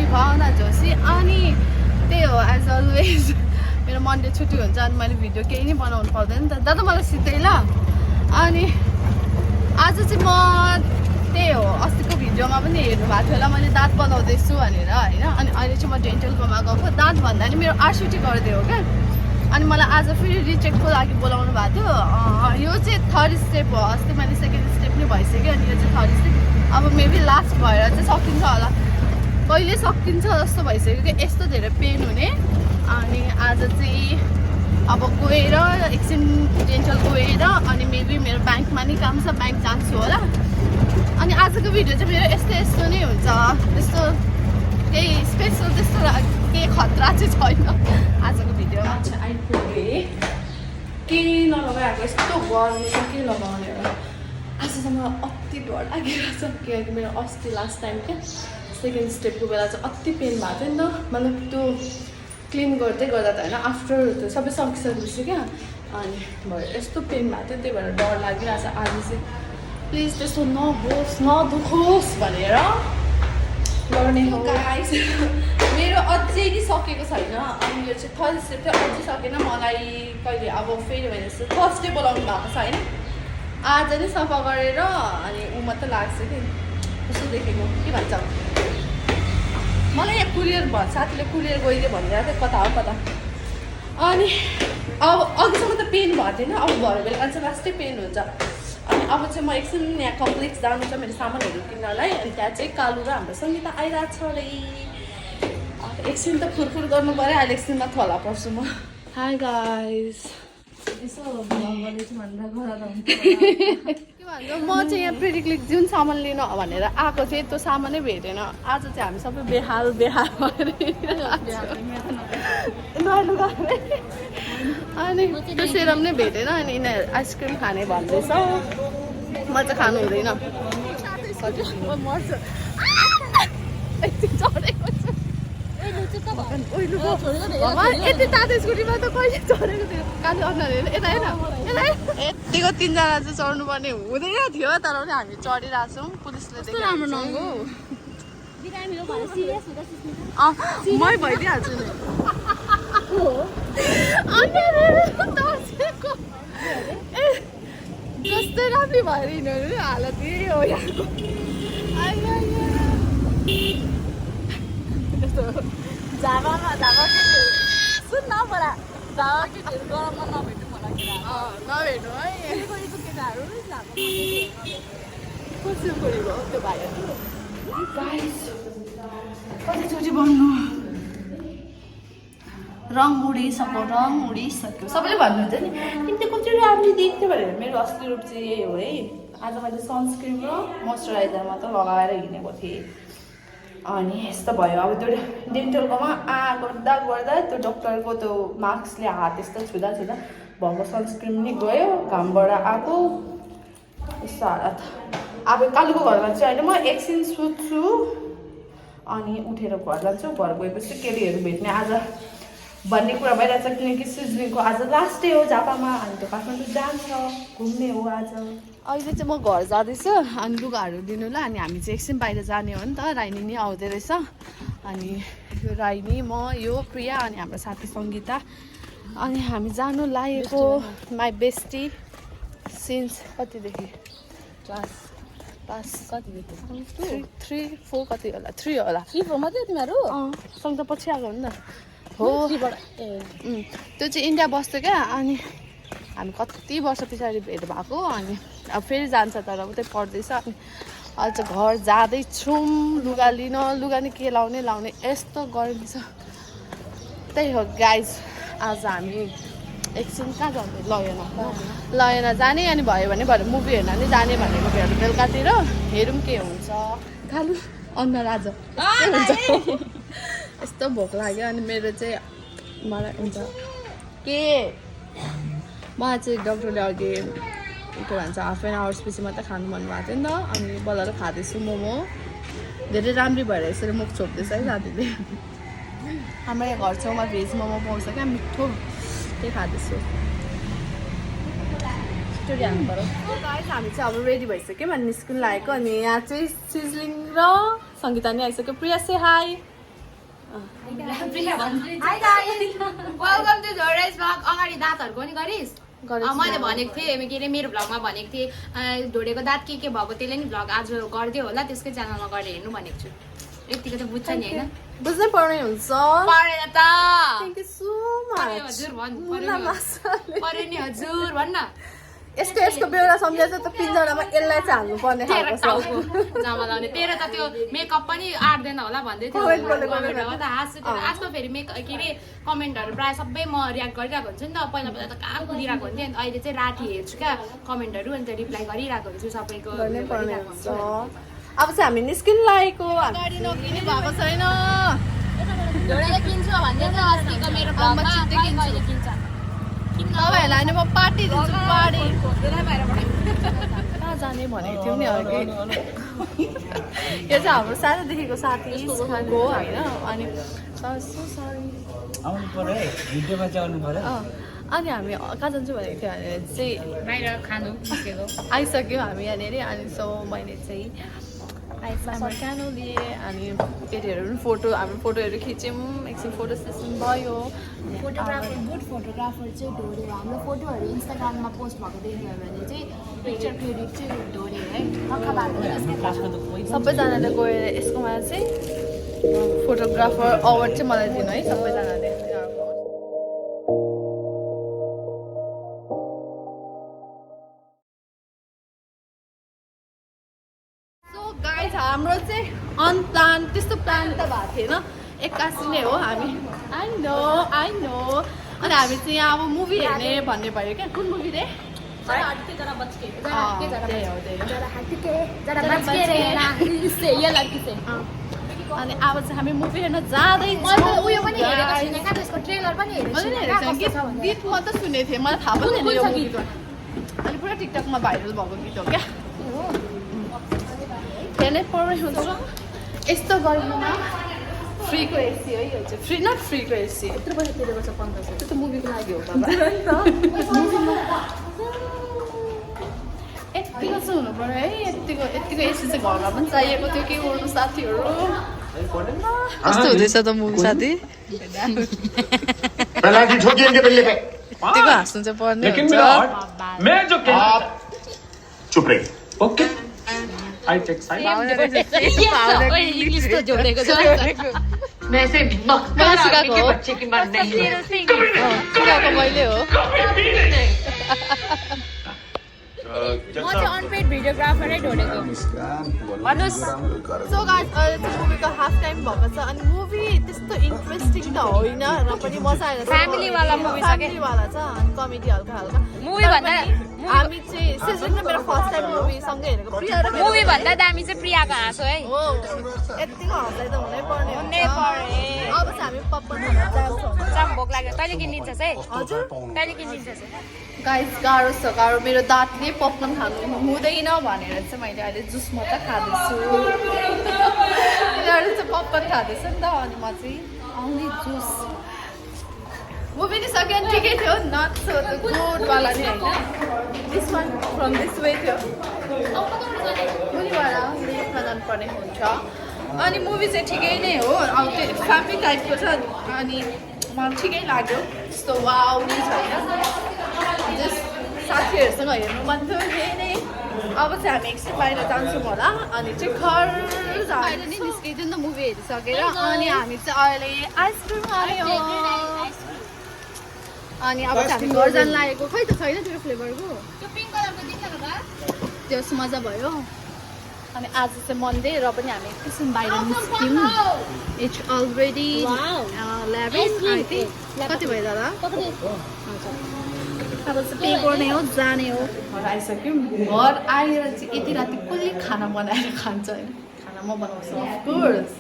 खुवाउँदा झोसी अनि त्यही हो एज अलवेज मेरो मन्डे छुट्टी हुन्छ अनि मैले भिडियो केही नै बनाउनु पाउँदैन नि त दादा मलाई सिधै ल अनि आज चाहिँ म त्यही हो अस्तिको भिडियोमा पनि हेर्नु भएको थियो होला मैले दाँत बनाउँदैछु भनेर होइन अनि अहिले चाहिँ म डेन्टलकोमा गएको दाँत भन्दा नि मेरो आरसिटी गरिदियो क्या अनि मलाई आज फेरि रिचेकको लागि बोलाउनु भएको थियो यो चाहिँ थर्ड स्टेप हो अस्ति मैले सेकेन्ड स्टेप नै भइसक्यो अनि यो चाहिँ थर्ड स्टेप अब मेबी लास्ट भएर चाहिँ सकिन्छ होला कहिले सकिन्छ जस्तो भइसक्यो कि यस्तो धेरै पेन हुने अनि आज चाहिँ अब गएर एकछिन डेन्टल गएर अनि मेबी मेरो ब्याङ्कमा नि काम छ ब्याङ्क जान्छु होला अनि आजको भिडियो चाहिँ मेरो यस्तो नै हुन्छ त्यस्तो केही स्पेसल त्यस्तो केही खतरा चाहिँ छैन आजको भिडियोमा चाहिँ आइपुगेँ केही नलगाएको यस्तो गरम छ के लगाउने होला आज चाहिँ मलाई अति डर लागिरहेको छ किनकि मेरो अस्ति लास्ट टाइम क्या सेकेन्ड स्टेपको बेला चाहिँ अति पेन भएको थियो नि त मतलब त्यो क्लिन गर्दै गर्दा त होइन आफ्टर त्यो सबै सकिसकेपछि क्या अनि भयो यस्तो पेन भएको थियो त्यही भएर डर लागिरहेको छ आज चाहिँ प्लिज त्यस्तो नहोस् नदुखोस् भनेर गर्ने हो गाइस मेरो अझै नि सकेको छैन अनि यो चाहिँ थर्ड स्टेप चाहिँ अझै सकेन मलाई कहिले अब फेरि भने जस्तो थर्ड स्टेप बोलाउनु भएको छ होइन आज नै सफा गरेर अनि ऊ मात्रै लाग्छ कि कस्तो देखेको के भन्छ मलाई यहाँ कुरियर भन्छ साथीले कुरियर गइदियो भनिरहेको थियो कता हो कता अनि अब अघिसम्म त पेन भएको थिएन अब भरे बेला चाहिँ लास्टै पेन हुन्छ अनि अब चाहिँ म एकछिन यहाँ कम्प्लेक्स जानु छ मेरो सामानहरू किन्नलाई अनि त्यहाँ चाहिँ कालु र हाम्रो सङ्गीता आइरहेको छ अरे एकछिन त फुरफुर गर्नु पऱ्यो अहिले एकछिनमा थला पर्छु म हाई गाइस यसो भनेर घर के भन्छ म चाहिँ यहाँ प्रिटिक्लिक जुन सामान लिन भनेर आएको थिएँ त्यो सामानै भेटेन आज चाहिँ हामी सबै बेहाल भएर अनि त्यो सेरम नै भेटेन अनि यिनीहरू आइसक्रिम खाने भन्दैछ म चाहिँ खानु हुँदैन मर्छु चढेको यति तातो स्कुटीमा त कहिले चढेको थियो काली अनुहारहरू यता हेर यतिको तिनजना चाहिँ चढ्नुपर्ने हुँदैन थियो तर पनि हामी चढिरहेको छौँ पुलिसले राम्रो नगो मै भइदिइहाल्छु नि जस्तै राम्रो भएर यिनीहरू हालत यही हो यहाँको झापामा सुन न बडा झापा केटीहरू गरममा नभेट्नु होला नभेट्नु है केटाहरू कसरी परेको त्यो भाइहरू कतिचोटि भन्नु रङ उडिसक्यो सबैले भन्नुहुन्छ नि किन कतिवटा राम्रो देख्थ्यो भनेर मेरो असली रूप चाहिँ यही हो है आज मैले सनस्क्रिन र मोइस्चराइजर मात्र लगाएर हिँडेको थिएँ अनि यस्तो भयो अब त्यो डेन्टलकोमा गर्दा त्यो डक्टरको त्यो मास्कले हात यस्तो छुँदा भएको सनस्क्रिन नि गयो घामबाट आएको यस्तो हालत अब कालुको घर जान्छु होइन म एकछिन सुत्छु अनि उठेर घर जान्छु घर गएपछि केटीहरू भेट्ने आज भन्ने कुरा भइरहेछ किनकि सिजनिङको आज लास्ट डे हो झापामा अनि त्यो काठमाडौँ जान्छ घुम्ने हो आज अहिले चाहिँ म घर जाँदैछु अनि लुगाहरू दिनु ल अनि हामी चाहिँ एकछिन बाहिर जाने हो नि त राइनी नि आउँदै रहेछ अनि यो राइनी म यो प्रिया अनि हाम्रो साथी सङ्गीता अनि हामी जानु लागेको माई बेस्टी सिन्स कतिदेखि क्लास कतिदेखि 3 4 कति होला 3 होला 3 4 मात्रै तिमीहरू सँगै पछि आएको हो नि त हो त्यो चाहिँ इन्डिया बस्थ्यो क्या अनि हामी कति वर्ष पछाडि भेट भएको अनि अब फेरि जान्छ तर उतै पढ्दैछ अनि अहिले चाहिँ घर जाँदैछौँ लुगा लिन लुगा नि के लाउने यस्तो गर्मी छ त्यही हो गाइज आज हामी एकछिन कहाँ जाने लयना जाने अनि भयो भने भरे मुभी हेर्न नि जाने भनेको भेट बेलुकातिर हेरौँ के हुन्छ खानु अनुहार आज यस्तो भोक लाग्यो अनि मेरो चाहिँ मलाई हुन्छ के मलाई चाहिँ डक्टरले अघि के भन्छ हाफ एन आवर्स पछि मात्रै खानु भन्नुभएको थियो नि त अनि बल्ल खाँदैछु मोमो धेरै राम्री भएर यसरी मुख छोप्दैछ है साथीले हाम्रो यहाँ घर छेउमा भेज मोमो पाउँछ क्या मिठो त्यही खाँदैछु स्टोरी हाल्नु पऱ्यो हामी चाहिँ अब रेडी भइसक्यो अनि निस्किनु लागेको अनि यहाँ चाहिँ सिजलिङ र सङ्गीता नि आइसक्यो प्रिया से हाई वेलकम टु झोरेस भ्लग अगाडि दाँतहरूको पनि गरिस् मैले भनेको थिएँ के अरे मेरो भ्लगमा भनेको थिएँ ढोडेको दाँत के भएको त्यसले नि भ्लग आज गरिदियो होला त्यसकै च्यानलमा गरेर हेर्नु भनेको छु यतिको त बुझ्छ नि होइन बुझ्नै पर्ने हुन्छ परेन त थ्याङ्क यू सो मच हजुर पऱ्यो नि हजुर भन्न यसको बेहोरा सम्झेर चाहिँ त पिन्जरामा यसलाई चाहिँ हाल्नु पर्ने खालको छ जामा लाउने तेरो त त्यो मेकअप पनि आँट्दैन होला भन्दै थियो त आजकल फेरि के अरे कमेन्टहरू प्रायः सबै म रियाक्ट गरिरहेको हुन्छु नि त पहिला पहिला त कहाँ कुदिरहेको हुन्थेँ अन्त अहिले चाहिँ राति हेर्छु क्या कमेन्टहरू अन्त रिप्लाई गरिरहेको हुन्छु सबैको अब चाहिँ हामी निस्किनु लागेको गाडी नकिने भएको छैन ढोडेले किन्छु भन्दै थियो अस्तिको मेरो भ्लगमा कहिले किन्छ तपाईँहरूलाई नि म पार्टी दिन्छु पार्टी कहाँ जाने भनेको थियौँ नि अघि यो चाहिँ हाम्रो सानोदेखिको साथी हो होइन अनि अनि हामी कहाँ जान्छु भनेको थियो भने चाहिँ बाहिर खानु आइसक्यौँ हामी यहाँनिर अनि सो मैले चाहिँ सानो लिएँ अनि केटीहरू पनि हाम्रो फोटोहरू खिच्यौँ एकछिन फोटो सेसन भयो फोटोग्राफर गुड फोटोग्राफर चाहिँ ढोडे हाम्रो फोटोहरू इन्स्टाग्राममा पोस्ट भएको देख्यो भने चाहिँ पिक्चर क्रेडिट चाहिँ ढोडे है सबैजनाले गएर यसकोमा चाहिँ फोटोग्राफर अवार्ड चाहिँ मलाई दिनु है सबैजनाले हाम्रो चाहिँ अनप्लान त्यस्तो प्लान त भएको थिएन एक्कासी नै हो हामी आई नो अनि हामी चाहिँ यहाँ अब मुभी हेर्ने भन्ने भयो क्या कुन मुभी रे अनि अब चाहिँ हामी मुभी हेर्न जाँदैछौँ गीत मात्रै सुनेको थिएँ मलाई थाहा पनि थिएन यो गीत अनि पुरा टिकटकमा भाइरल भएको गीत हो क्या हेर्नै पर्ने हुन्छ यस्तो गर्नुमा फ्रीको एसी है यो चाहिँ फ्री नट फ्रीको एसी यत्रो पैसा तिरेको छ 1500 त्यो त मुभीको लागि हो बाबा यत्तिको चाहिँ हुनु पर्यो है यत्तिको एसी चाहिँ घरमा पनि चाहिएको थियो के गर्नु साथीहरू कस्तो हुँदैछ त मुभी साथी यत्तिको हाँस्नु चाहिँ पर्ने हुन्छ चुप रही ओके इंग्लिश तो जोड़ेगा मैं ऐसे मैले सिकाएको हो बच्चे की बात नहीं है सिकाएको मैले हो म चाहिँ अनपेड भिडियोग्राफर है ढोडेको भन्नुहोस् सो गाइस अहिले चाहिँ मुभीको हाफ टाइम भएको छ अनि मुभी त्यस्तो इन्ट्रेस्टिङ त होइन र पनि मजा आएर फ्यामिली वाला मुभी छ के फ्यामिली वाला छ अनि कमेडी हल्का मुभी भन्दा हामी चाहिँ सेजन मेरो फर्स्ट टाइम मुभी सँगै हेरेको प्रिया र मुभी भन्दा दामी चाहिँ प्रियाको हाँसो है हो यतिको हँसाइ त हुनै पर्ने हुनै पर्ने अब चाहिँ हामी पपकर्न खान जान्छौँ जाम भोक लाग्यो तैँले किनिदिन्छस् है हजुर तैँले किनिदिन्छस् गाइस गाह्रो छ गाह्रो मेरो दाँतले पपकर्न खानु हुँदैन भनेर चाहिँ मैले अहिले जुस मात्रै खाँदैछु यिनीहरू चाहिँ पपकर्न खाँदैछ नि त अनि म चाहिँ आउने जुस मुभी नि सक्यो भने ठिकै थियो नट सो गुडवाला नि होइन this one from this way थियो मुनिबाट लेफ्टमा जानुपर्ने हुन्छ अनि मुभी चाहिँ ठिकै नै हो अब त्यो फ्यामिली टाइपको छ अनि मलाई ठिकै लाग्यो त्यस्तो वाउ नि छैन जस्ट साथीहरूसँग हेर्नु मन थियो यही नै अब चाहिँ हामी एकछिन बाहिर जान्छौँ होला अनि चाहिँ घर बाहिर नै निस्किदिउँ न मुभी हेरिसकेर अनि हामी चाहिँ अहिले आइसक्रिम खायो अनि अब चाहिँ हामी घर जान लागेको खै त छैन त्यो फ्लेभरको त्यो मजा भयो अनि आज चाहिँ मन्डे र पनि हामी एकछिन बाहिर निस्क्यौँ इट्स अलरेडी 11 आई थिङ्क कति भयो दादा अब चाहिँ पे गर्ने हो जाने हो घर आइसक्यौँ घर आएर चाहिँ यति राति कसले खाना बनाएर खान्छ होइन खाना म बनाउँछु अफकोर्स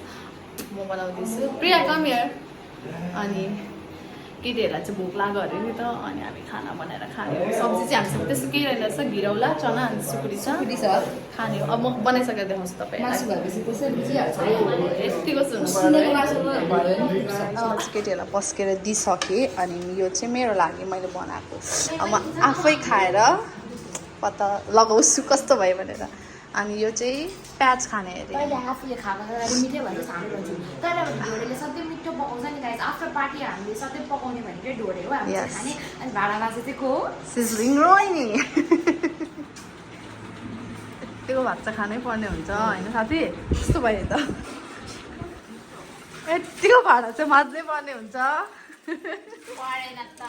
म बनाउँदैछु प्रिया कम हियर अनि केटीहरूलाई चाहिँ भोक लाग्यो अरे नि त अनि हामी खाना बनाएर खाने हो सब्जी चाहिँ हामीसँग त्यस्तो केही रहेन रहेछ घिरौला चना अनि सुकुटी छ खाने हो अब म बनाइसकेर देखाउँछु तपाईँहरूलाई यतिको केटीहरूलाई पस्केर दिइसकेँ अनि यो चाहिँ मेरो लागि मैले बनाएको अब म आफै खाएर पत्ता लगाउँछु कस्तो भयो भनेर अनि यो चाहिँ प्याज खाने अरे पहिले आफूले खाएको अगाडि मिठै भन्छ हाम्रो भन्छ तर ढोडेले सधैँ मिठो पकाउँछ नि गाइस आफ्टर पार्टी हामीले सधैँ पकाउने भनेकै ढोडे हो हामीले Yes. खाने अनि भाडा बाँचे चाहिँ को हो सिजलिङ रोइनी यतिको भात चाहिँ खानै पर्ने हुन्छ होइन साथी कस्तो भयो त यतिको भाडा चाहिँ माझ्नै पर्ने हुन्छ परेन त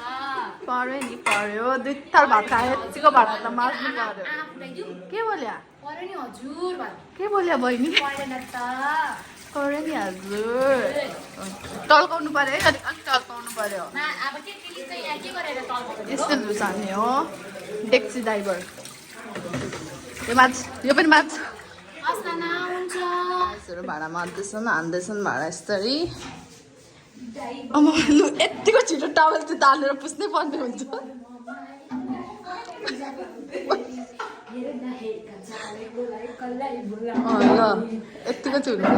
पर्यो नि पर्यो 2 थाल भात खायो यतिको भाडा त माझ्नु पर्यो आफूलाई दिउँ के बोल्या पर्यो नि हजुर भन्नु के बोल्या बहिनी परेन त पर्यो नि हजुर टल्काउनु पर्यो है अलिक अलिक टल्काउनु पर्यो अब केटीले चाहिँ यहाँ के गरेर टल्काउँछ यस्तो धुस हान्ने हो डेक्ची ड्राइभर यो माछ यो पनि माछ अस्ना हुन्छ मान्छेहरू भाडा मार्दैछन् हान्दैछन् भाडा यसरी अम्म लु यतिको छिटो टावल चाहिँ तालेर पुस्नै पर्ने हुन्छ ल यतिको चाहिँ हुनु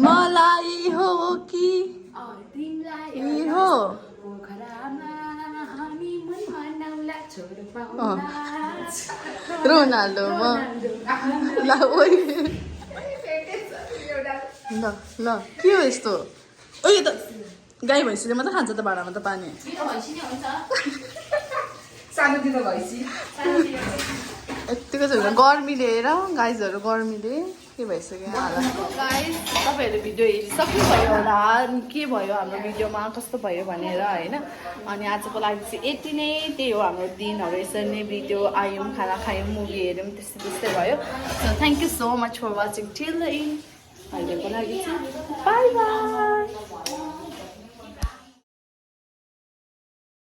मलाई हो कि तिमीलाई हो पोखरामा हनीमुन मनाउला छोरो पाउला रोनाल्डो ल ओइ ल ल के हो यस्तो ओ यो त गाई भैँसीले मात्रै खान्छ त भाडामा त पानी मेरो भैँसी नै हुन्छ सानोतिनो भैँसी यतिको चाहिँ गर्मीले हेर गाइजहरू गर्मीले के भइसक्यो हालत गाइज तपाईँहरू भिडियो हेरिसक्नुभयो होला अनि के भयो हाम्रो भिडियोमा कस्तो भयो भनेर होइन अनि आजको लागि चाहिँ यति नै त्यही हो हाम्रो दिनहरू यसरी नै भिडियो आयौँ खाना खायौँ मुभी हेऱ्यौँ त्यस्तै त्यस्तै भयो so thank you so much for watching till the end अहिलेको लागि चाहिँ बाई बाई